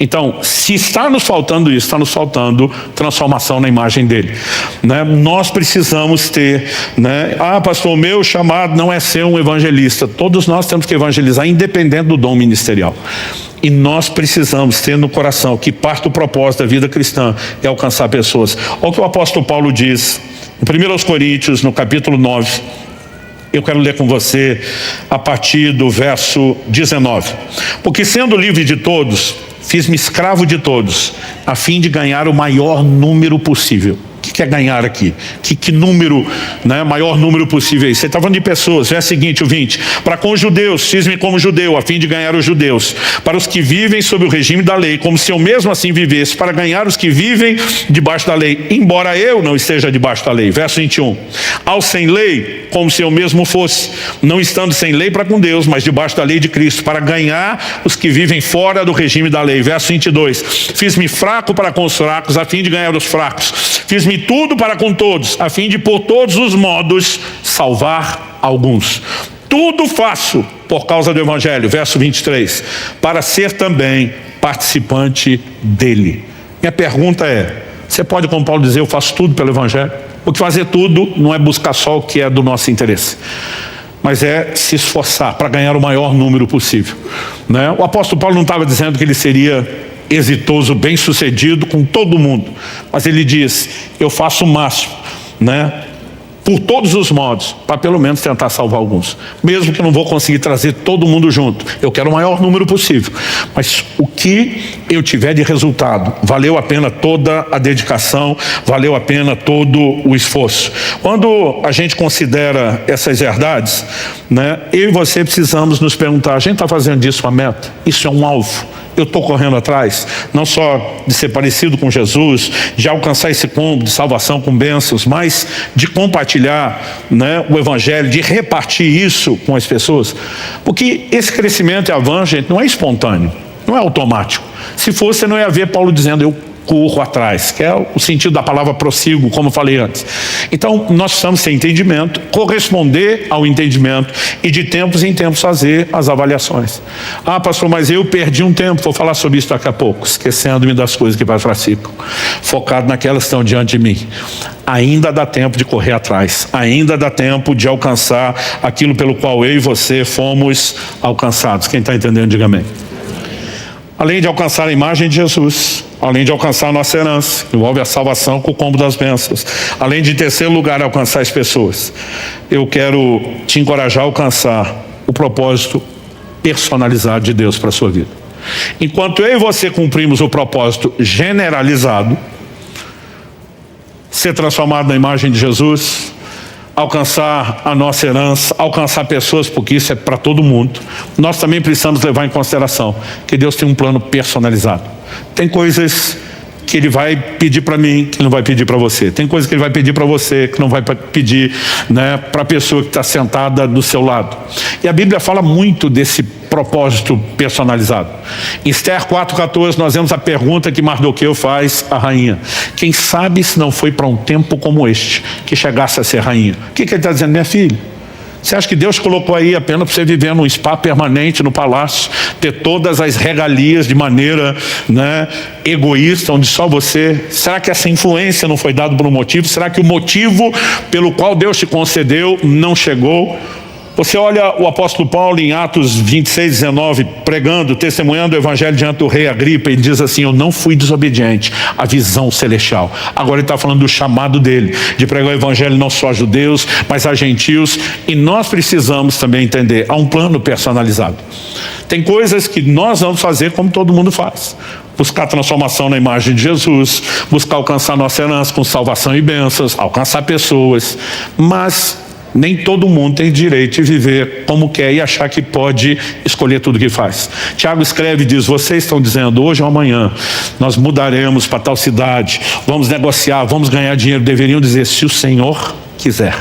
Então, se está nos faltando isso, está nos faltando transformação na imagem dele, né? Nós precisamos ter, né? Pastor, o meu chamado não é ser um evangelista. Todos nós temos que evangelizar, independente do dom ministerial. E nós precisamos ter no coração que parte do propósito da vida cristã é alcançar pessoas. Olha o que o apóstolo Paulo diz em 1 Coríntios, no capítulo 9. Eu quero ler com você a partir do verso 19. Porque sendo livre de todos, fiz-me escravo de todos, a fim de ganhar o maior número possível. O que é ganhar aqui? Que número, né, maior número possível aí? Você está falando de pessoas. Verso seguinte, o 20. Para com os judeus, fiz-me como judeu, a fim de ganhar os judeus. Para os que vivem sob o regime da lei, como se eu mesmo assim vivesse, para ganhar os que vivem debaixo da lei, embora eu não esteja debaixo da lei. Verso 21. Ao sem lei, como se eu mesmo fosse, não estando sem lei para com Deus, mas debaixo da lei de Cristo, para ganhar os que vivem fora do regime da lei. Verso 22. Fiz-me fraco para com os fracos, a fim de ganhar os fracos. Fiz-me tudo para com todos, a fim de por todos os modos salvar alguns. Tudo faço por causa do evangelho, verso 23, para ser também participante dele. Minha pergunta é: você pode, como Paulo dizer, eu faço tudo pelo evangelho? Porque fazer tudo não é buscar só o que é do nosso interesse, mas é se esforçar para ganhar o maior número possível, né? O apóstolo Paulo não estava dizendo que ele seria exitoso, bem-sucedido com todo mundo, mas ele diz: eu faço o máximo, né, por todos os modos, para pelo menos tentar salvar alguns, mesmo que eu não vou conseguir trazer todo mundo junto. Eu quero o maior número possível, mas o que eu tiver de resultado, valeu a pena toda a dedicação, valeu a pena todo o esforço. Quando a gente considera essas verdades, né, eu e você precisamos nos perguntar: a gente está fazendo disso uma meta? Isso é um alvo? Eu estou correndo atrás, não só de ser parecido com Jesus, de alcançar esse combo de salvação com bênçãos, mas de compartilhar, né, o evangelho, de repartir isso com as pessoas. Porque esse crescimento e avanço, gente, não é espontâneo, não é automático. Se fosse, você não ia ver Paulo dizendo: eu corro atrás, que é o sentido da palavra prossigo, como eu falei antes. Então, nós precisamos ter entendimento, corresponder ao entendimento e de tempos em tempos fazer as avaliações. Pastor, mas eu perdi um tempo, vou falar sobre isso daqui a pouco, esquecendo-me das coisas que para trás ficam, focado naquelas que estão diante de mim. Ainda dá tempo de correr atrás, ainda dá tempo de alcançar aquilo pelo qual eu e você fomos alcançados. Quem está entendendo, diga amém. Além de alcançar a imagem de Jesus, além de alcançar a nossa herança, que envolve a salvação com o combo das bênçãos, além de, em terceiro lugar, alcançar as pessoas, eu quero te encorajar a alcançar o propósito personalizado de Deus para a sua vida. Enquanto eu e você cumprimos o propósito generalizado, ser transformado na imagem de Jesus, alcançar a nossa herança, alcançar pessoas, porque isso é para todo mundo, nós também precisamos levar em consideração que Deus tem um plano personalizado. Tem coisas que Ele vai pedir para mim, que Ele não vai pedir para você. Tem coisas que Ele vai pedir para você, que não vai pedir, né, para a pessoa que está sentada do seu lado. E a Bíblia fala muito desse propósito personalizado. Em Esther 4,14 nós vemos a pergunta que Mardoqueu faz à rainha: quem sabe se não foi para um tempo como este que chegasse a ser rainha? O que ele está dizendo? Minha filha, você acha que Deus colocou aí apenas para você viver num spa permanente no palácio, ter todas as regalias de maneira, né, egoísta, onde só você? Será que essa influência não foi dada por um motivo? Será que o motivo pelo qual Deus te concedeu não chegou? Você olha o apóstolo Paulo em Atos 26, 19, pregando, testemunhando o evangelho diante do rei Agripa, e diz assim: eu não fui desobediente à visão celestial. Agora ele está falando do chamado dele, de pregar o evangelho não só a judeus, mas a gentios. E nós precisamos também entender, há um plano personalizado. Tem coisas que nós vamos fazer como todo mundo faz: buscar transformação na imagem de Jesus, buscar alcançar nossa herança com salvação e bênçãos, alcançar pessoas. Mas Nem todo mundo tem direito de viver como quer e achar que pode escolher tudo que faz. Tiago escreve e diz: vocês estão dizendo, hoje ou amanhã nós mudaremos para tal cidade, vamos negociar, vamos ganhar dinheiro. Deveriam dizer, se o Senhor quiser.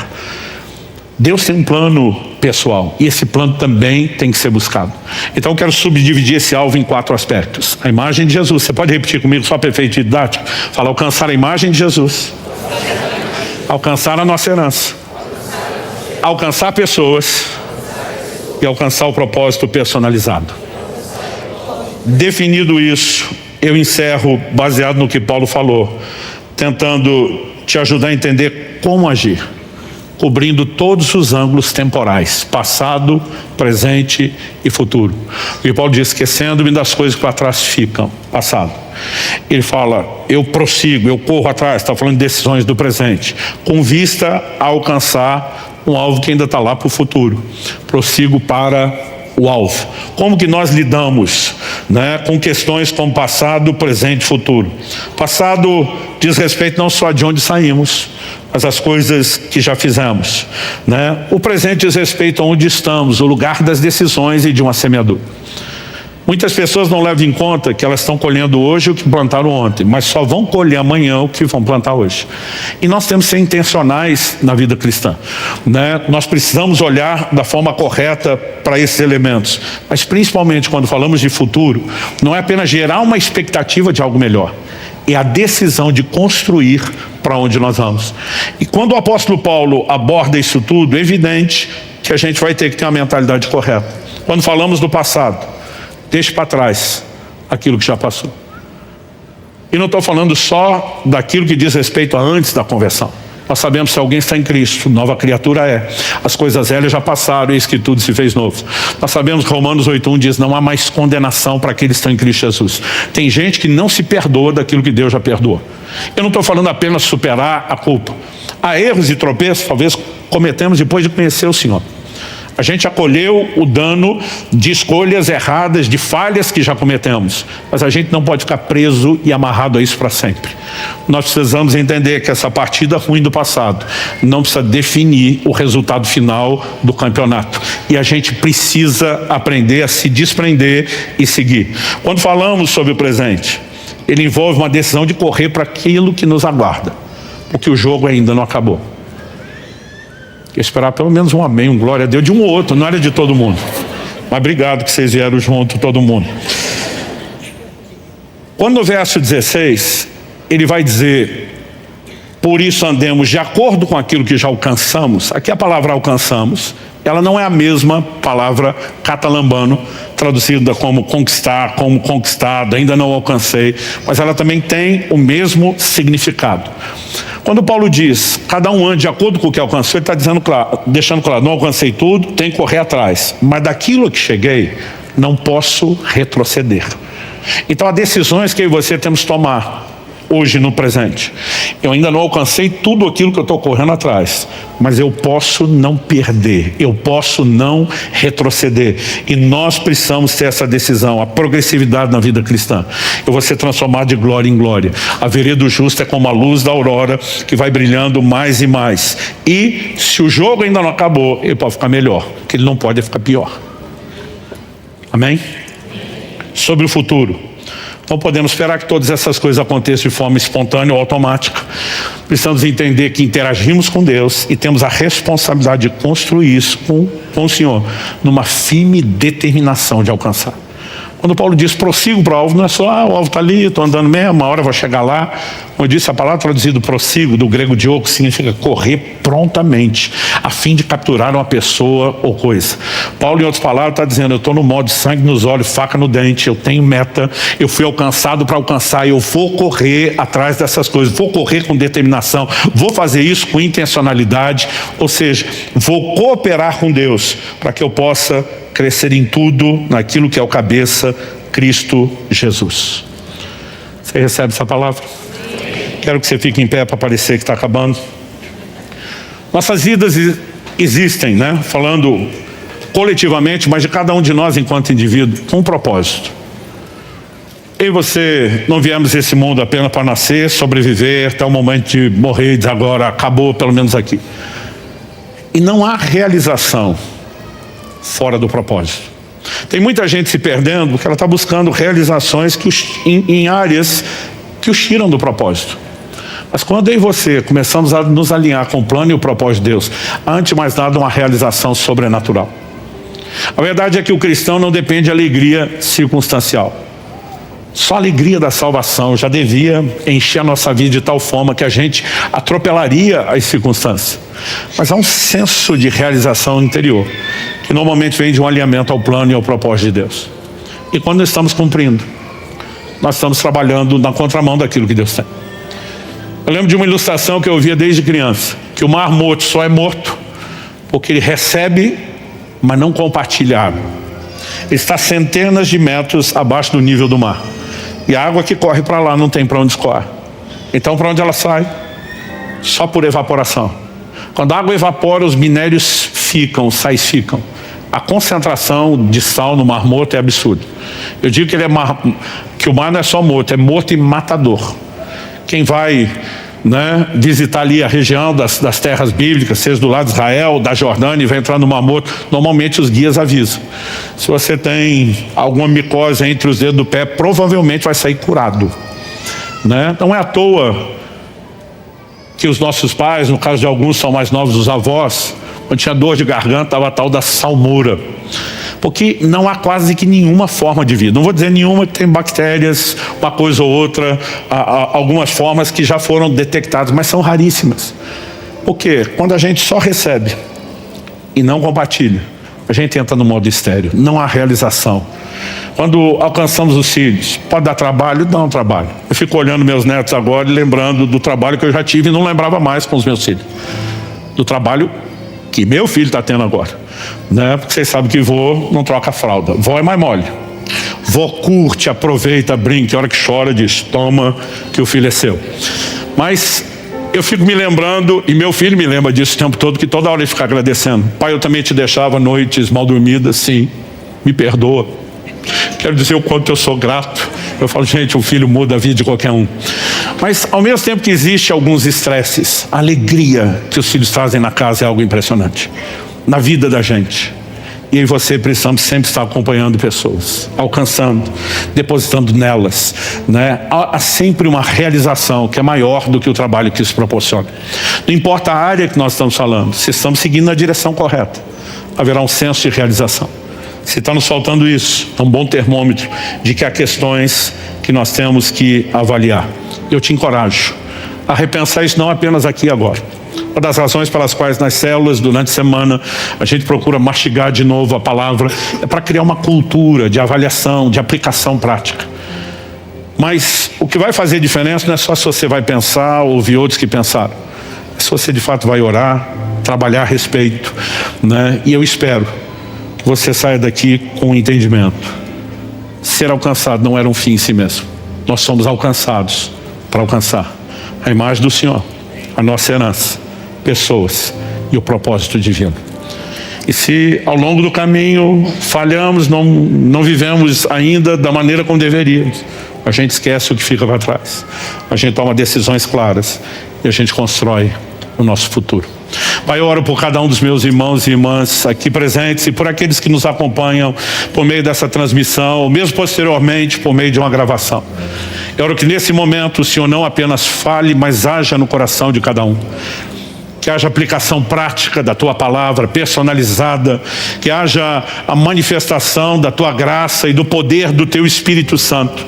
Deus tem um plano pessoal e esse plano também tem que ser buscado. Então eu quero subdividir esse alvo em 4 aspectos. A imagem de Jesus, você pode repetir comigo só para efeito didático? Fala: alcançar a imagem de Jesus, alcançar a nossa herança, alcançar pessoas e alcançar o propósito personalizado. Definido isso, eu encerro baseado no que Paulo falou, tentando te ajudar a entender como agir, cobrindo todos os ângulos temporais, passado, presente e futuro. E Paulo diz: esquecendo-me das coisas que para trás ficam, passado. Ele fala: eu prossigo, eu corro atrás, está falando de decisões do presente, com vista a alcançar um alvo que ainda está lá para o futuro. Prossigo para o alvo. Como que nós lidamos, com questões como passado, presente e futuro? Passado diz respeito não só de onde saímos, mas as coisas que já fizemos, O presente diz respeito a onde estamos, o lugar das decisões e de uma semeadura. Muitas pessoas não levam em conta que elas estão colhendo hoje o que plantaram ontem, mas só vão colher amanhã o que vão plantar hoje. E nós temos que ser intencionais na vida cristã, Nós precisamos olhar da forma correta para esses elementos, mas principalmente quando falamos de futuro, não é apenas gerar uma expectativa de algo melhor, é a decisão de construir para onde nós vamos. E quando o apóstolo Paulo aborda isso tudo, é evidente que a gente vai ter que ter uma mentalidade correta. Quando falamos do passado, deixe para trás aquilo que já passou. E não estou falando só daquilo que diz respeito a antes da conversão. Nós sabemos que se alguém está em Cristo, nova criatura é. As coisas velhas já passaram, eis que tudo se fez novo. Nós sabemos que Romanos 8:1 diz: não há mais condenação para aqueles que estão em Cristo Jesus. Tem gente que não se perdoa daquilo que Deus já perdoou. Eu não estou falando apenas superar a culpa. Há erros e tropeços, talvez cometemos depois de conhecer o Senhor. A gente acolheu o dano de escolhas erradas, de falhas que já cometemos. Mas a gente não pode ficar preso e amarrado a isso para sempre. Nós precisamos entender que essa partida ruim do passado não precisa definir o resultado final do campeonato. E a gente precisa aprender a se desprender e seguir. Quando falamos sobre o presente, ele envolve uma decisão de correr para aquilo que nos aguarda, porque o jogo ainda não acabou. Eu esperar pelo menos um amém, um glória a Deus de um ou outro, não era de todo mundo. Mas obrigado que vocês vieram junto, todo mundo. Quando no verso 16, ele vai dizer: por isso andemos de acordo com aquilo que já alcançamos. Aqui a palavra alcançamos, ela não é a mesma palavra catalambano, traduzida como conquistar, como conquistado, ainda não alcancei, mas ela também tem o mesmo significado. Quando Paulo diz, cada um ande de acordo com o que alcançou, ele está dizendo claro, deixando claro, não alcancei tudo, tem que correr atrás. Mas daquilo que cheguei, não posso retroceder. Então há decisões que eu e você temos que tomar hoje no presente. Eu ainda não alcancei tudo aquilo que eu estou correndo atrás, mas eu posso não perder, eu posso não retroceder. E nós precisamos ter essa decisão, a progressividade na vida cristã. Eu vou ser transformado de glória em glória. A vereda do justo é como a luz da aurora que vai brilhando mais e mais. E se o jogo ainda não acabou, ele pode ficar melhor, porque ele não pode ficar pior. Amém? Sobre o futuro, não podemos esperar que todas essas coisas aconteçam de forma espontânea ou automática. Precisamos entender que interagimos com Deus e temos a responsabilidade de construir isso com o Senhor, numa firme determinação de alcançar. Quando Paulo diz prossigo para o alvo, não é só o alvo está ali, estou andando mesmo, uma hora eu vou chegar lá. Como eu disse, a palavra traduzida prossigo, do grego dioko, significa correr prontamente, a fim de capturar uma pessoa ou coisa. Paulo, em outras palavras, está dizendo: eu estou no modo sangue nos olhos, faca no dente, eu tenho meta, eu fui alcançado para alcançar, eu vou correr atrás dessas coisas, vou correr com determinação, vou fazer isso com intencionalidade, ou seja, vou cooperar com Deus para que eu possa crescer em tudo, naquilo que é o cabeça, Cristo Jesus. Você recebe essa palavra? Quero que você fique em pé para parecer que está acabando. Nossas vidas existem, falando coletivamente, mas de cada um de nós enquanto indivíduo, com um propósito. Eu e você não viemos a esse mundo apenas para nascer, sobreviver, até o momento de morrer e dizer agora acabou, pelo menos aqui. E não há realização fora do propósito. Tem muita gente se perdendo porque ela está buscando realizações em áreas que os tiram do propósito. Mas quando eu e você começamos a nos alinhar com o plano e o propósito de Deus, antes de mais nada, uma realização sobrenatural. A verdade é que o cristão não depende de alegria circunstancial. Só a alegria da salvação já devia encher a nossa vida de tal forma que a gente atropelaria as circunstâncias. Mas há um senso de realização interior, que normalmente vem de um alinhamento ao plano e ao propósito de Deus. E quando estamos cumprindo, nós estamos trabalhando na contramão daquilo que Deus tem. Eu lembro de uma ilustração que eu ouvia desde criança, que o mar morto só é morto porque ele recebe, mas não compartilha água. Ele está centenas de metros abaixo do nível do mar. E a água que corre para lá não tem para onde escoar. Então para onde ela sai? Só por evaporação. Quando a água evapora, os minérios ficam, os sais ficam. A concentração de sal no mar morto é absurda. Eu digo que, que o mar não é só morto, é morto e matador. Quem vai visitar ali a região das terras bíblicas, seja do lado de Israel, da Jordânia, e vai entrar no Mar Morto, normalmente os guias avisam. Se você tem alguma micose entre os dedos do pé, provavelmente vai sair curado. Não é à toa que os nossos pais, no caso de alguns são mais novos, os avós, quando tinha dor de garganta, estava a tal da salmoura. Porque não há quase que nenhuma forma de vida. Não vou dizer nenhuma, que tem bactérias, uma coisa ou outra, algumas formas que já foram detectadas, mas são raríssimas. Por quê? Quando a gente só recebe e não compartilha, a gente entra no modo estéril, não há realização. Quando alcançamos os filhos, pode dar trabalho? Dá um trabalho. Eu fico olhando meus netos agora e lembrando do trabalho que eu já tive e não lembrava mais com os meus filhos. Do trabalho que meu filho está tendo agora. Porque vocês sabem que vô não troca fralda. Vó é mais mole. Vó curte, aproveita, brinca. A hora que chora diz, toma que o filho é seu. Mas eu fico me lembrando, e meu filho me lembra disso o tempo todo, que toda hora ele fica agradecendo. Pai, eu também te deixava noites mal dormidas. Sim, me perdoa. Quero dizer o quanto eu sou grato. Eu falo, gente, um filho muda a vida de qualquer um. Mas ao mesmo tempo que existe alguns estresses, a alegria que os filhos trazem na casa é algo impressionante. Na vida da gente. E eu e você precisamos sempre estar acompanhando pessoas, alcançando, depositando nelas. Há sempre uma realização que é maior do que o trabalho que isso proporciona. Não importa a área que nós estamos falando, se estamos seguindo na direção correta, haverá um senso de realização. Se está nos faltando isso, é um bom termômetro de que há questões que nós temos que avaliar. Eu te encorajo a repensar isso não apenas aqui e agora. Uma das razões pelas quais nas células, durante a semana, a gente procura mastigar de novo a palavra, é para criar uma cultura de avaliação, de aplicação prática. Mas o que vai fazer diferença não é só se você vai pensar ou ouvir outros que pensaram. É se você de fato vai orar, trabalhar a respeito. E eu espero que você saia daqui com um entendimento. Ser alcançado não era um fim em si mesmo. Nós somos alcançados para alcançar a imagem do Senhor, a nossa herança, pessoas e o propósito divino. E se ao longo do caminho falhamos, não vivemos ainda da maneira como deveríamos, a gente esquece o que fica para trás. A gente toma decisões claras e a gente constrói o nosso futuro. Pai, eu oro por cada um dos meus irmãos e irmãs aqui presentes e por aqueles que nos acompanham por meio dessa transmissão, ou mesmo posteriormente por meio de uma gravação. Eu oro que nesse momento o Senhor não apenas fale, mas haja no coração de cada um. Que haja aplicação prática da Tua palavra, personalizada, que haja a manifestação da Tua graça e do poder do Teu Espírito Santo,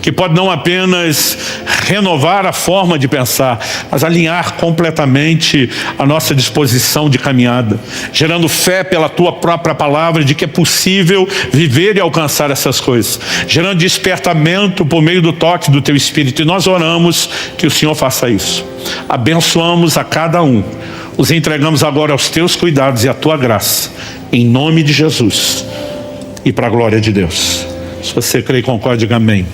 que pode não apenas renovar a forma de pensar, mas alinhar completamente a nossa disposição de caminhada, gerando fé pela Tua própria palavra de que é possível viver e alcançar essas coisas, gerando despertamento por meio do toque do Teu Espírito. E nós oramos que o Senhor faça isso. Abençoamos a cada um. Os entregamos agora aos Teus cuidados e à Tua graça, em nome de Jesus e para a glória de Deus. Se você crê e concorda, diga amém.